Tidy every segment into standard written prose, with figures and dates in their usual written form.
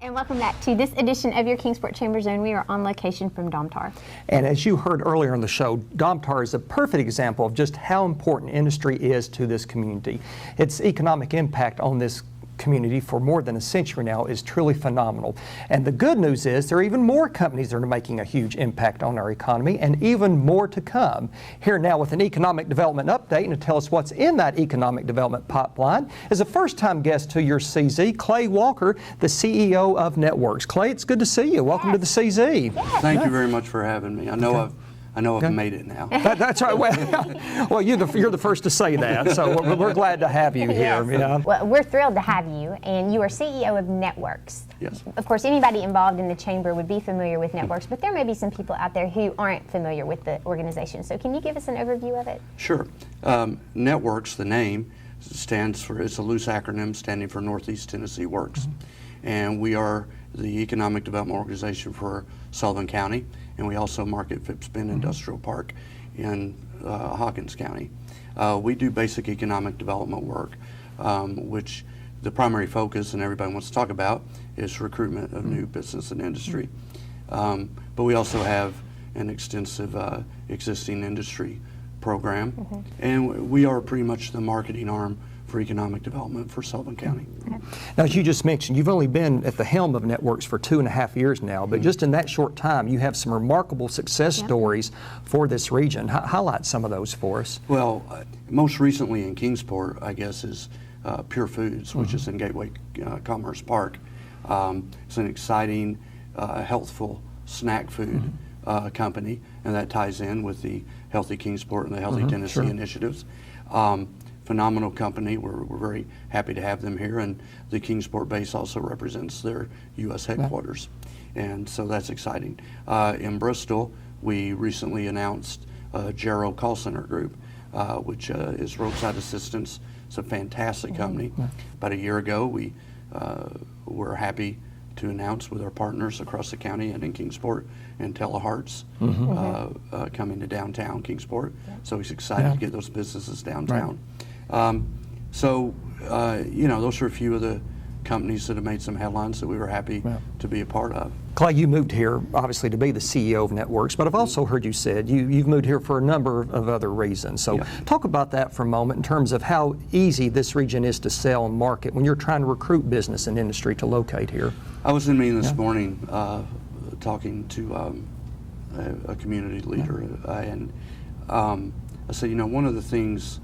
And welcome back to this edition of your Kingsport Chamber Zone. We are on location from Domtar. And as you heard earlier in the show, Domtar is a perfect example of just how important industry is to this community. Its economic impact on this community for more than a century now is truly phenomenal. And the good news is there are even more companies that are making a huge impact on our economy, and even more to come. Here now with an economic development update and to tell us what's in that economic development pipeline is a first-time guest to your CZ, Clay Walker, the CEO of Networks. Clay, it's good to see you. Welcome to the CZ. Thank you very much for having me. I know I've made it now. That's right. Well, you're the first to say that, so we're glad to have you here. Yes. Yeah. Well, we're thrilled to have you, and you are CEO of Networks. Yes. Of course, anybody involved in the chamber would be familiar with Networks, but there may be some people out there who aren't familiar with the organization. So can you give us an overview of it? Sure. Networks, the name, stands for, it's a loose acronym standing for Northeast Tennessee Works. And we are the economic development organization for Sullivan County, and we also market Phipps Bend Industrial Park in Hawkins County. We do basic economic development work, which the primary focus, and everybody wants to talk about, is recruitment of new business and industry. But we also have an extensive existing industry program, and we are pretty much the marketing arm for economic development for Sullivan County. Now, as you just mentioned, you've only been at the helm of Networks for 2.5 years now, but just in that short time, you have some remarkable success stories for this region. Highlight some of those for us. Well, most recently in Kingsport, I guess, is Pure Foods, which is in Gateway Commerce Park. It's an exciting, healthful snack food company, and that ties in with the Healthy Kingsport and the Healthy Tennessee initiatives. Phenomenal company. We're very happy to have them here, and the Kingsport base also represents their U.S. headquarters, and so that's exciting. In Bristol, we recently announced Gero Call Center Group, which is roadside assistance. It's a fantastic company. About a year ago, we were happy to announce with our partners across the county and in Kingsport and Telehearts coming to downtown Kingsport. So he's excited to get those businesses downtown. Those are a few of the companies that have made some headlines that we were happy to be a part of. Clay, you moved here obviously to be the CEO of Networks, but I've also heard you said you've moved here for a number of other reasons. So talk about that for a moment in terms of how easy this region is to sell and market when you're trying to recruit business and industry to locate here. I was in a meeting this morning talking to a community leader, and I said, one of the things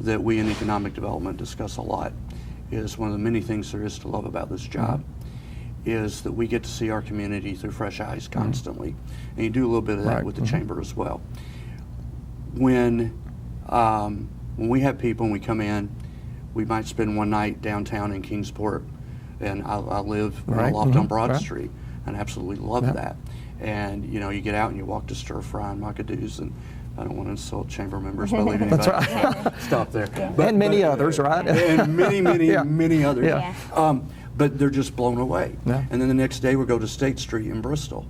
that we in economic development discuss a lot is one of the many things there is to love about this job is that we get to see our community through fresh eyes constantly. And you do a little bit of that with the chamber as well. When we have people and we come in, we might spend one night downtown in Kingsport, and I live in a loft on Broad Street, and absolutely love that. And you get out and you walk to Stir Fry and Macadoo's, and I don't want to insult chamber members by leaving anybody. That's right. Stop there. And many others, right? And many others. Yeah. But they're just blown away. Yeah. And then the next day we go to State Street in Bristol,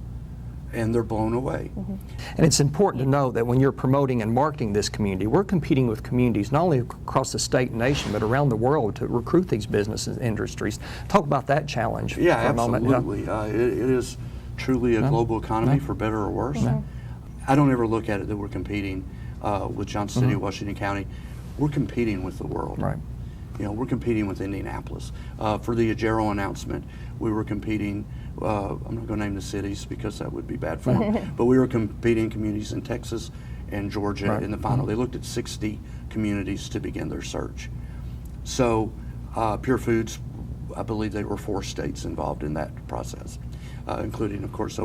and they're blown away. And it's important to know that when you're promoting and marketing this community, we're competing with communities not only across the state and nation, but around the world to recruit these businesses and industries. Talk about that challenge for a moment. Absolutely. It is truly a global economy, for better or worse. I don't ever look at it that we're competing with Johnson City, Washington County. We're competing with the world. Right. We're competing with Indianapolis. For the Gero announcement, we were competing, I'm not going to name the cities because that would be bad form, but we were competing communities in Texas and Georgia in the final. They looked at 60 communities to begin their search. So Pure Foods, I believe there were 4 states involved in that process, including, of course,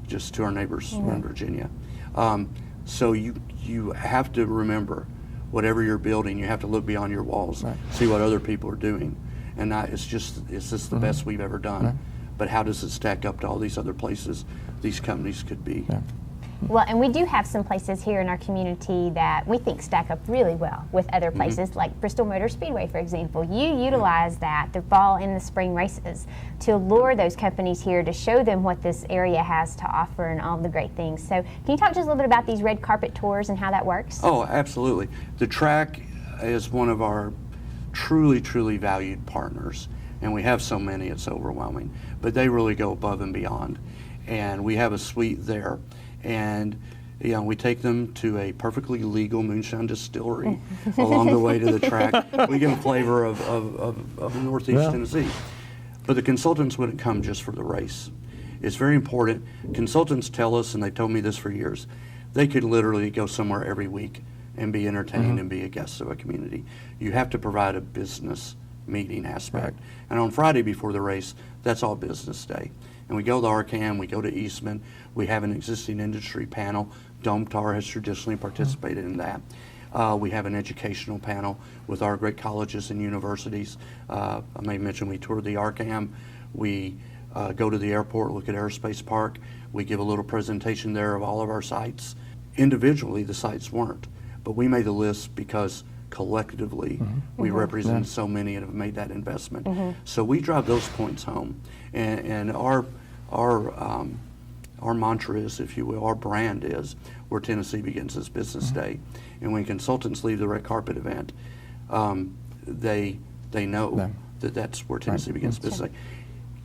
just to our neighbors in Virginia. So you have to remember, whatever you're building, you have to look beyond your walls, see what other people are doing, and it's just the best we've ever done. But how does it stack up to all these other places these companies could be? Well, and we do have some places here in our community that we think stack up really well with other places, like Bristol Motor Speedway, for example. You utilize the fall and the spring races to lure those companies here to show them what this area has to offer and all the great things. So can you talk just a little bit about these red carpet tours and how that works? Oh, absolutely. The track is one of our truly valued partners. and we have so many, it's overwhelming. But they really go above and beyond. And we have a suite there. And we take them to a perfectly legal moonshine distillery along the way to the track. We give them flavor of Northeast Tennessee. But the consultants wouldn't come just for the race. It's very important. Consultants tell us, and they've told me this for years, they could literally go somewhere every week and be entertained and be a guest of a community. You have to provide a business meeting aspect. And on Friday before the race, that's all business day. And we go to Arkham, we go to Eastman, we have an existing industry panel. Domtar has traditionally participated in that. We have an educational panel with our great colleges and universities. I may mention we toured the Arkham. We go to the airport, look at Aerospace Park. We give a little presentation there of all of our sites. Individually, the sites weren't, but we made the list because collectively we represent so many and have made that investment. So we drive those points home, and our mantra is, if you will, our brand is where Tennessee begins its business day. And when consultants leave the red carpet event, they know that that's where Tennessee begins business day.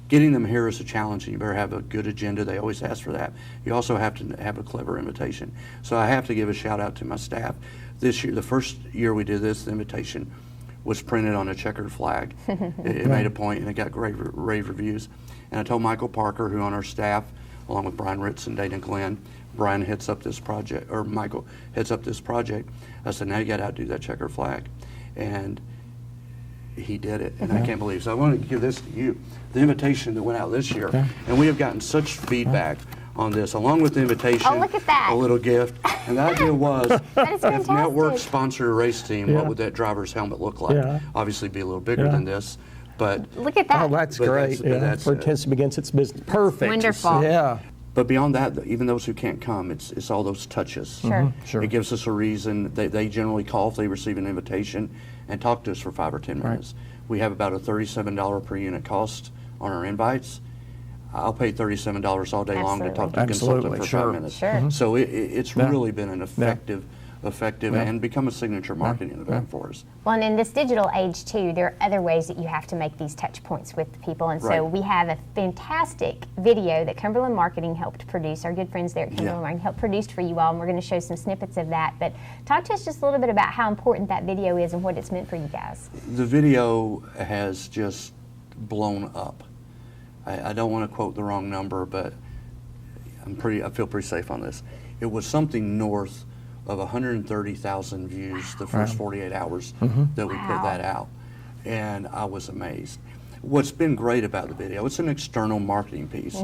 Getting them here is a challenge, and you better have a good agenda. They always ask for that. You also have to have a clever invitation. So I have to give a shout out to my staff. This year, the first year we did this, the invitation was printed on a checkered flag. It made a point, and it got great rave reviews. And I told Michael Parker, who on our staff, along with Brian Ritz and Dana Glenn, Brian heads up this project, or Michael heads up this project. I said, now you got to outdo that checkered flag. And he did it, and I can't believe it. So I want to give this to you, the invitation that went out this year. And we have gotten such feedback on this, along with the invitation, look at that. a little gift. And the idea was, if Network sponsored a race team, what would that driver's helmet look like? Obviously be a little bigger than this, but look at that. Oh, that's great. That's where Tennessee begins its business. Perfect. Wonderful. Yeah. But beyond that, even those who can't come, it's all those touches. Sure. It gives us a reason. They generally call if they receive an invitation and talk to us for 5 or 10 minutes. We have about a $37 per unit cost on our invites. I'll pay $37 all day long to talk to a consultant for 5 minutes. So it's really been an effective and become a signature marketing event for us. Well, and in this digital age too, there are other ways that you have to make these touch points with people. And so we have a fantastic video that Cumberland Marketing helped produce. Our good friends there at Cumberland Marketing helped produce for you all, and we're going to show some snippets of that. But talk to us just a little bit about how important that video is and what it's meant for you guys. The video has just blown up. I don't want to quote the wrong number, but I feel pretty safe on this. It was something north of 130,000 views the first 48 hours that we put that out, and I was amazed. What's been great about the video, it's an external marketing piece,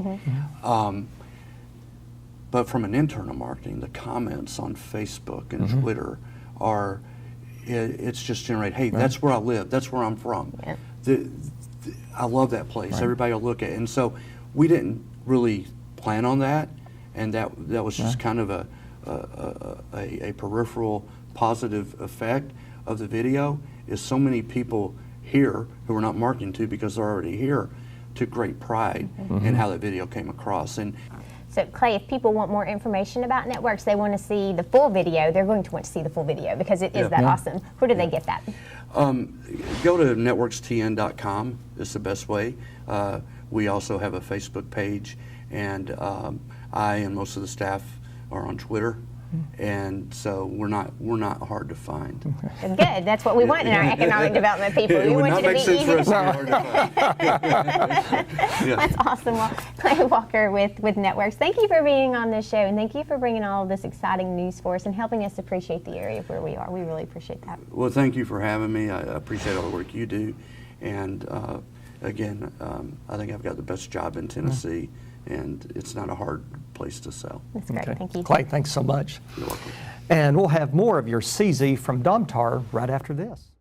but from an internal marketing, the comments on Facebook and Twitter are, it's just generate, hey, that's where I live, that's where I'm from. I love that place. Everybody will look at it. And so we didn't really plan on that, and that was just kind of a peripheral positive effect of the video. Is so many people here who we're not marketing to because they're already here took great pride in how that video came across. And so Clay, if people want more information about networks, they want to see the full video, they're going to want to see the full video because it is that awesome. Where do they get that? Go to networkstn.com. It's the best way. We also have a Facebook page, and I and most of the staff are on Twitter, and so we're not hard to find. Good. That's what we want in our economic development people. We want you to be easy to find. That's awesome. Well, Clay Walker with Networks, thank you for being on this show, and thank you for bringing all of this exciting news for us and helping us appreciate the area where we are. We really appreciate that. Well, thank you for having me. I appreciate all the work you do, and again, I think I've got the best job in Tennessee, and it's not a hard place to sell. That's great. Thank you. Clay, thanks so much. You're welcome. And we'll have more of your CZ from Domtar right after this.